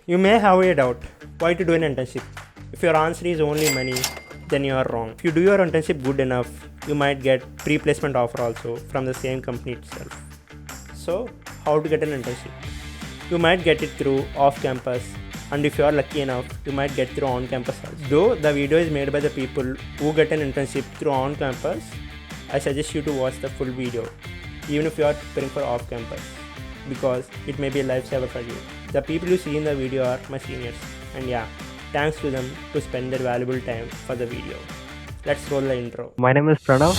You may have a doubt why to do an internship. If your answer is only money, then you are wrong. If you do your internship good enough, you might get pre-placement offer also from the same company itself. So, how to get an internship? You might get it through off-campus, and if you are lucky enough, you might get through on-campus also. Though the video is made by the people who get an internship through on-campus, I suggest you to watch the full video, even if you are preparing for off-campus, because it may be a lifesaver for you. The people you see in the video are my seniors, and yeah, thanks to them to spend their valuable time for the video. Let's roll the intro. My name is Pranav.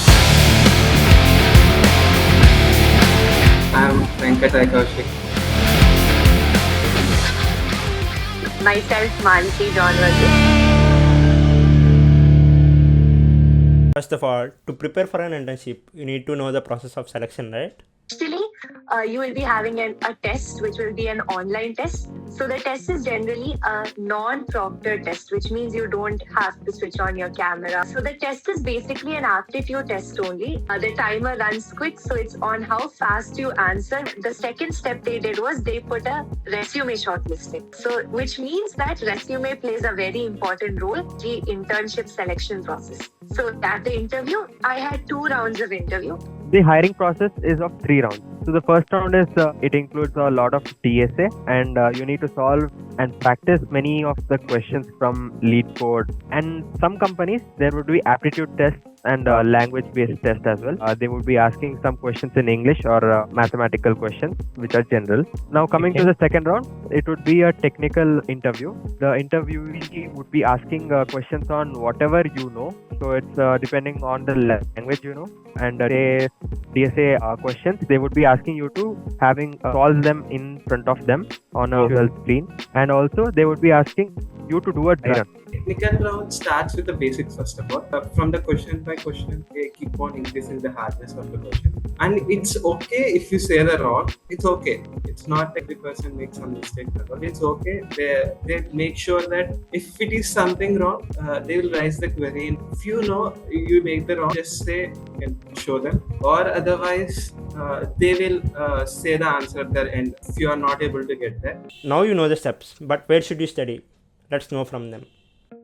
I'm Nit Myself, Mansi John Verghese. First of all, to prepare for an internship, you need to know the process of selection, right? Actually, you will be having a test, which will be an online test. So the test is generally a non-proctored test, which means you don't have to switch on your camera. So the test is basically an aptitude test only. The timer runs quick, so it's on how fast you answer. The second step they did was they put a resume shortlisting. So which means that resume plays a very important role in the internship selection process. So at the interview, I had 2 rounds of interview. The hiring process is of 3 rounds. So the first round is it includes a lot of TSA, and you need to solve and practice many of the questions from lead code. And some companies there would be aptitude tests and language-based tests as well. They would be asking some questions in English or mathematical questions, which are general. Now coming to the second round, it would be a technical interview. The interviewee would be asking questions on whatever you know. So it's depending on the language you know, and say DSA questions, they would be asking you to having solve them in front of them on a visual screen, and also they would be asking you to do a dry run. Technical round starts with the basics first of all. From the question by question, they keep on increasing the hardness of the question. And it's okay if you say the wrong. It's okay. It's not every person makes some mistake. It's okay. They make sure that if it is something wrong, they will raise the query. And if you know you make the wrong, just say and show them. Or otherwise, they will say the answer at the end if you are not able to get that. Now you know the steps, but where should you study? Let's know from them.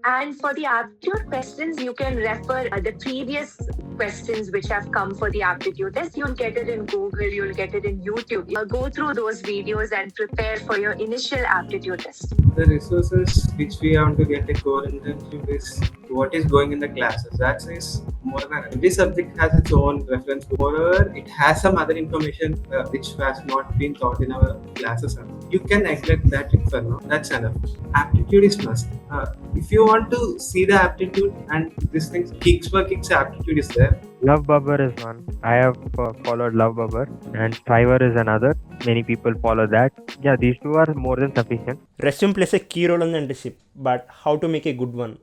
And for the aptitude questions, you can refer the previous questions which have come for the aptitude test. You'll get it in Google, you'll get it in YouTube. Go through those videos and prepare for your initial aptitude test. The resources which we have to get a core internship is what is going in the classes. That is more than every subject has its own reference. Moreover, it has some other information which has not been taught in our classes. You can neglect that for now. That's enough. Aptitude is must. If you want to see the aptitude and this thing, Kicks for Kicks aptitude is there. Love Bubber is one. I have followed Love Bubber, and Fiverr is another. Many people follow that. Yeah, these two are more than sufficient. Resume plays a key role in the internship, but how to make a good one?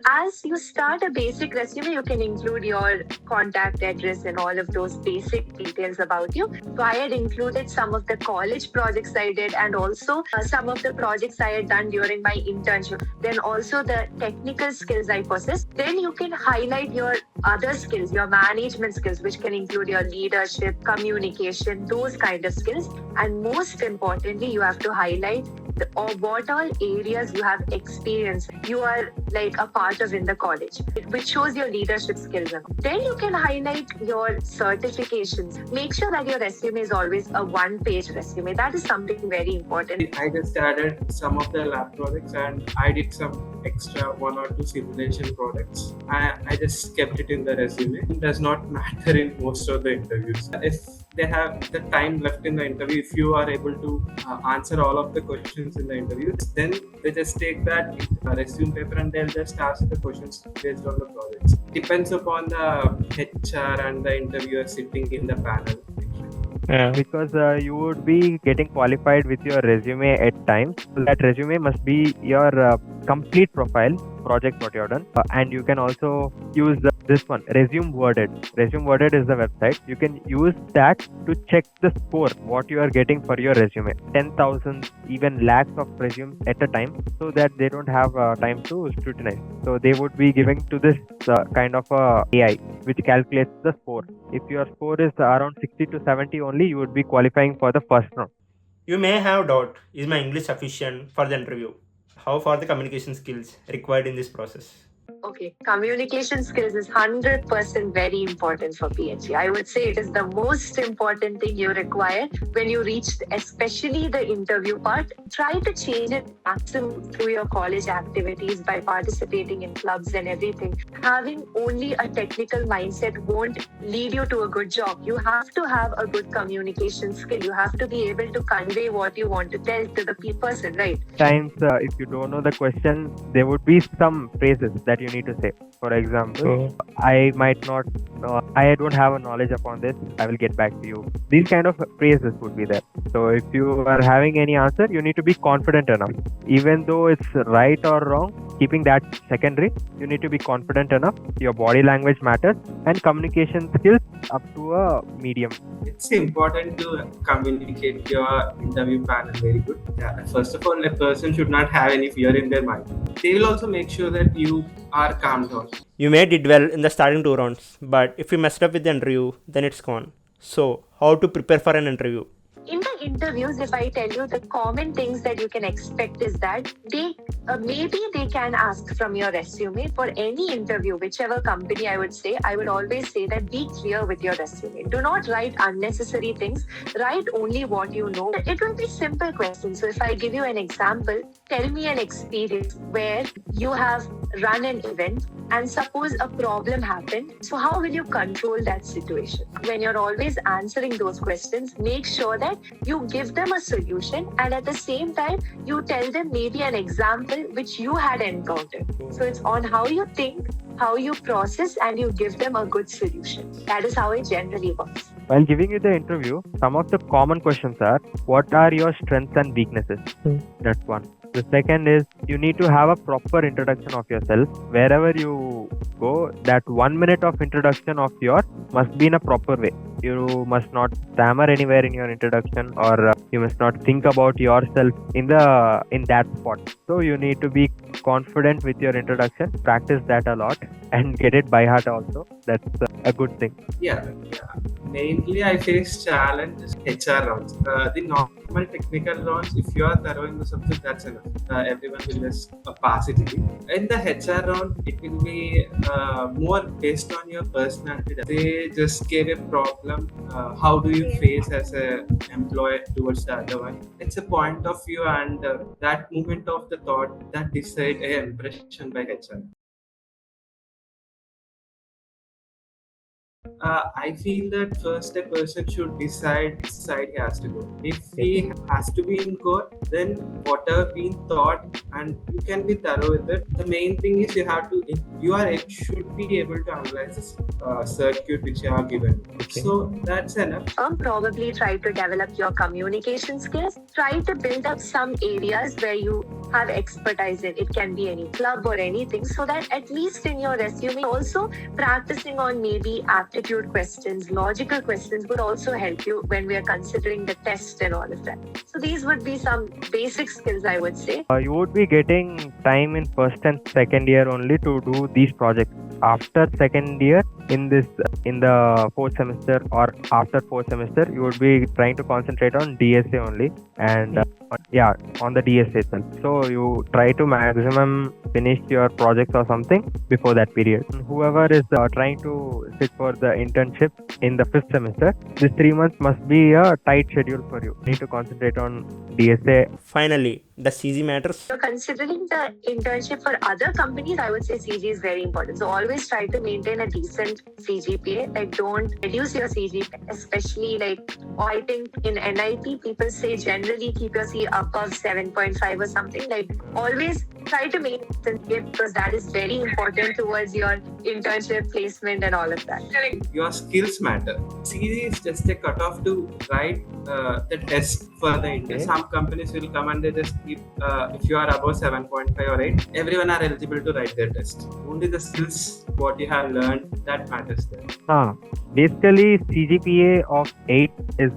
As you start a basic resume, you can include your contact address and all of those basic details about you. So I had included some of the college projects I did, and also some of the projects I had done during my internship. Then also the technical skills I possess. Then you can highlight your other skills, your management skills, which can include your leadership, communication, those kind of skills. And most importantly, you have to highlight what all areas you have experience, you are like a part of in the college, which shows your leadership skills. Then you can highlight your certifications. Make sure that your resume is always a 1-page resume. That is something very important. I just added some of the lab projects and I did some extra 1 or 2 simulation projects. I just kept it in the resume. It does not matter in most of the interviews. If they have the time left in the interview, if you are able to answer all of the questions in the interview, then they just take that resume paper and they'll just ask the questions based on the projects. Depends upon the HR and the interviewer sitting in the panel. Because you would be getting qualified with your resume at times. So that resume must be your complete profile, project what you have done, and you can also use this one, Resume Worded. Resume Worded is the website. You can use that to check the score, what you are getting for your resume. 10,000, even lakhs of resumes at a time, so that they don't have time to scrutinize. So they would be giving to this kind of AI, which calculates the score. If your score is around 60 to 70 only, you would be qualifying for the first round. You may have doubt, is my English sufficient for the interview? How far the communication skills required in this process? Okay, communication skills is 100% very important for PhD. I would say it is the most important thing you require when you reach, especially the interview part. Try to change it maximum through your college activities by participating in clubs and everything. Having only a technical mindset won't lead you to a good job. You have to have a good communication skill. You have to be able to convey what you want to tell to the person, right? Times, if you don't know the question, there would be some phrases that you need to say. For example, I might not, I don't have a knowledge upon this. I will get back to you. These kind of phrases would be there. So if you are having any answer, you need to be confident enough. Even though it's right or wrong, keeping that secondary, you need to be confident enough. Your body language matters, and communication skills up to a medium. It's important to communicate your interview panel very good. Yeah, first of all, a person should not have any fear in their mind. They will also make sure that you are calm down. You may did well in the starting 2 rounds, but if you messed up with the interview, then it's gone. So, how to prepare for an interview? In the interviews, if I tell you the common things that you can expect is that maybe they can ask from your resume for any interview, whichever company I would always say that be clear with your resume. Do not write unnecessary things. Write only what you know. It will be simple questions. So if I give you an example, tell me an experience where you have run an event and suppose a problem happened. So how will you control that situation? When you're always answering those questions, make sure that you give them a solution and at the same time you tell them maybe an example which you had encountered. So it's on how you think, how you process, and you give them a good solution. That is how it generally works. While giving you the interview, some of the common questions are, what are your strengths and weaknesses? That's one. The second is, you need to have a proper introduction of yourself. Wherever you go, that 1 minute of introduction of yours must be in a proper way. You must not stammer anywhere in your introduction, or you must not think about yourself in that spot. So you need to be confident with your introduction. Practice that a lot and get it by heart also. That's a good thing. Yeah. Mainly, I face challenges HR rounds. The normal technical rounds, if you are thorough in the subject, that's enough. Everyone will just pass it. In the HR round, it will be more based on your personality. They just gave a problem. How do you face as a employer towards the other one? It's a point of view, and that movement of the thought that decide a impression by HR. I feel that first a person should decide which side he has to go. If he has to be in court, then whatever been thought, and you can be thorough with it. The main thing is you should be able to analyze this circuit which you are given. Okay. So that's enough. Probably try to develop your communication skills. Try to build up some areas where you have expertise in. It can be any club or anything, so that at least in your resume, also practicing on maybe aptitude questions, logical questions would also help you when we are considering the test and all of that. So these would be some basic skills, I would say. You would be getting time in first and second year only to do these projects. After second year, in the fourth semester or after fourth semester, you would be trying to concentrate on DSA only, and on the DSA itself. So you try to maximum finish your projects or something before that period. Whoever is trying to sit for the internship in the fifth semester, this 3 months must be a tight schedule for you. You need to concentrate on DSA. Finally, does CG matters? So considering the internship for other companies, I would say CG is very important. So always try to maintain a decent CGPA. Like, don't reduce your CGPA, especially I think in NIT, people say generally keep your C above 7.5 or something. Like, always try to maintain it, because that is very important towards your internship placement and all of that. Your skills matter. CG is just a cutoff to write the test for the intern. Okay. Some companies will come and they just keep, if you are above 7.5 or 8, everyone are eligible to write their test. Only the skills, what you have learned, that matters there. Basically, CGPA of 8 is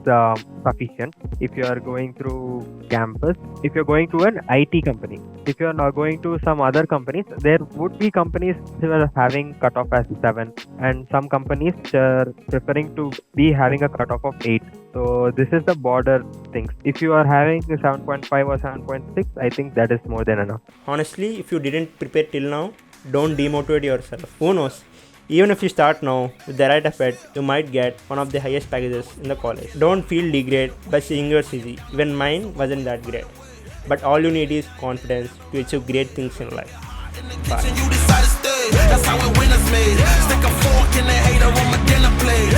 sufficient if you are going through campus. If you're going to an IT company, If you are going to some other companies, there would be companies who are having cutoff as 7, and some companies are preferring to be having a cutoff of 8. So this is the border things. If you are having a 7.5 or 7.6, I think that is more than enough. Honestly, if you didn't prepare till now, don't demotivate yourself. Who knows? Even if you start now with the right effort, you might get one of the highest packages in the college. Don't feel degraded by seeing your CV. Even mine wasn't that great. But all you need is confidence to achieve great things in life. Bye. You decide to stay. That's how it winners made. Stick a fork in the hater on my dinner plate.